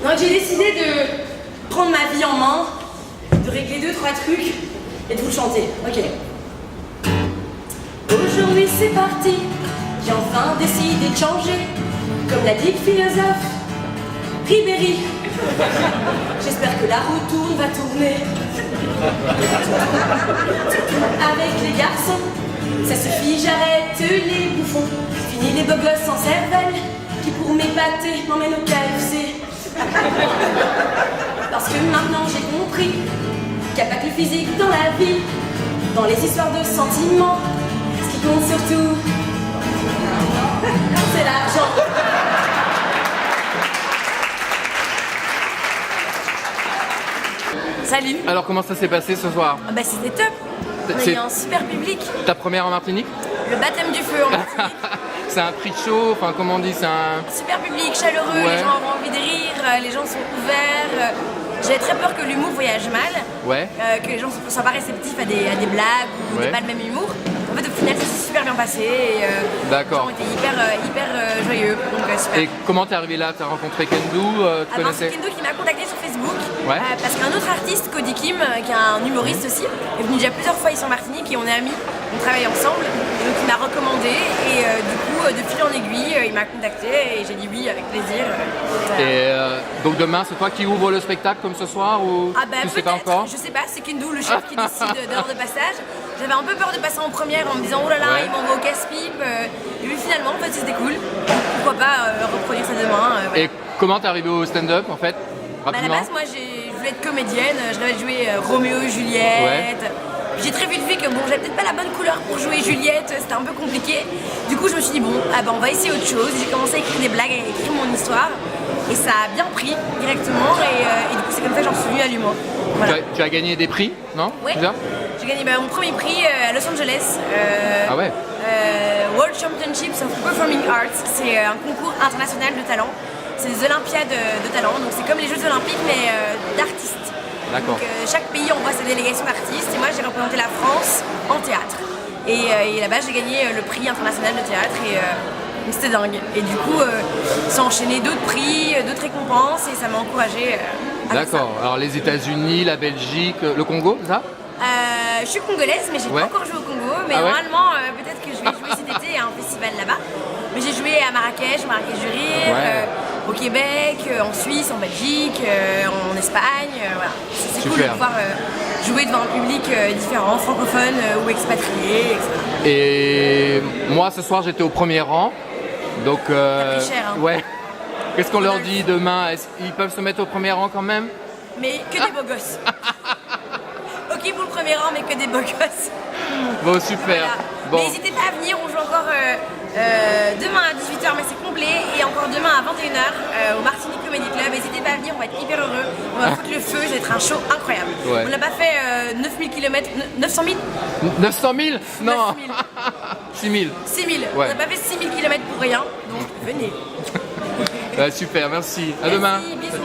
Donc j'ai décidé de prendre ma vie en main, de régler 2-3 trucs et de vous le chanter. Ok. Aujourd'hui c'est parti, j'ai enfin décidé de changer, comme l'a dit le philosophe Ribéry. J'espère que la roue tourne, va tourner. Avec les garçons, ça suffit, j'arrête les bouffons. Fini les beaux gosses sans cervelle, qui pour m'épater m'emmènent au KFC. Parce que maintenant j'ai compris qu'il n'y a pas que le physique dans la vie, dans les histoires de sentiments, ce qui compte surtout, c'est l'argent. Salut. Alors comment ça s'est passé ce soir? Bah c'était top. On a eu un super public. Ta première en Martinique? Le baptême du feu en Martinique. C'est un prix de show, enfin comment on dit, c'est un... Super public, chaleureux, Ouais. les gens ont envie de rire, les gens sont ouverts. J'avais très peur que l'humour voyage mal, Ouais. que les gens ne soient pas réceptifs à des blagues ou Ouais. n'aient pas le même humour. En fait au final ça s'est super bien passé et D'accord. les gens étaient hyper joyeux, donc super. Et comment t'es arrivé là? T'as rencontré Kendo, tu connaissais? C'est Kendo qui m'a contacté sur Facebook, Ouais. parce qu'un autre artiste, Cody Kim, qui est un humoriste aussi, est venu déjà plusieurs fois ici en Martinique et on est amis, on travaille ensemble, et donc il m'a recommandé et du coup de fil en aiguille il m'a contacté et j'ai dit oui avec plaisir. Et donc demain c'est toi qui ouvre le spectacle comme ce soir ou Ah bah tu sais pas peut-être, encore? je sais pas, c'est Kendo le chef qui décide de l'heure de passage. J'avais un peu peur de passer en première en me disant oh là là Ouais. il m'envoie au casse-pipe et puis finalement en fait c'était cool. Pourquoi pas reproduire ça demain. Voilà. Et comment t'es arrivé au stand-up en fait? Bah, à la Rapidement. base, moi, je voulais être comédienne, je rêvais de jouer Roméo et Juliette. Puis j'ai très vite vu que bon, j'avais peut-être pas la bonne couleur pour jouer Juliette, c'était un peu compliqué. Du coup, je me suis dit, bon, ah bah, on va essayer autre chose. J'ai commencé à écrire des blagues, à écrire mon histoire. Et ça a bien pris directement. Et du coup, c'est comme ça que j'en suis venue à l'humour. Voilà. Tu as gagné des prix, non? Ouais. C'est ça? J'ai gagné mon premier prix à Los Angeles. Ah ouais. World Championships of Performing Arts. C'est un concours international de talent. C'est des Olympiades de talent, donc c'est comme les Jeux Olympiques mais d'artistes. D'accord. Donc chaque pays envoie sa délégation d'artistes et moi j'ai représenté la France en théâtre. Et là-bas j'ai gagné le prix international de théâtre et donc c'était dingue. Et du coup ça a enchaîné d'autres prix, d'autres récompenses et ça m'a encouragée à faire ça. D'accord. Alors les États-Unis, la Belgique, le Congo, c'est ça? Je suis congolaise mais j'ai Ouais. pas encore joué au Congo, mais Ah ouais. normalement peut-être que je vais jouer cet été à un festival là-bas. Mais j'ai joué à Marrakech du Rire, Ouais. au Québec, en Suisse, en Belgique, en Espagne, voilà. C'est cool de Super. pouvoir jouer devant un public différent, francophone ou expatrié, etc. Et moi ce soir j'étais au premier rang, donc T'as pris cher, hein. ouais. Qu'est-ce qu'on leur dit demain? Ils peuvent se mettre au premier rang quand même? Mais que des beaux gosses. Ok pour le premier rang, mais que des beaux gosses. Bon super. Voilà. Bon. Mais n'hésitez pas à venir, on joue encore demain à 18h, mais c'est complet, et encore demain à 21h au Martinique Comedy Club. N'hésitez pas à venir, on va être hyper heureux, on va foutre le feu, ça va être un show incroyable. Ouais. On n'a pas fait 9000 km, 900 000 900 000? Non. 9 000. 6 000. 6 000. Ouais. On n'a pas fait 6000 km pour rien, donc venez. Super, merci. À demain. Merci, bisous.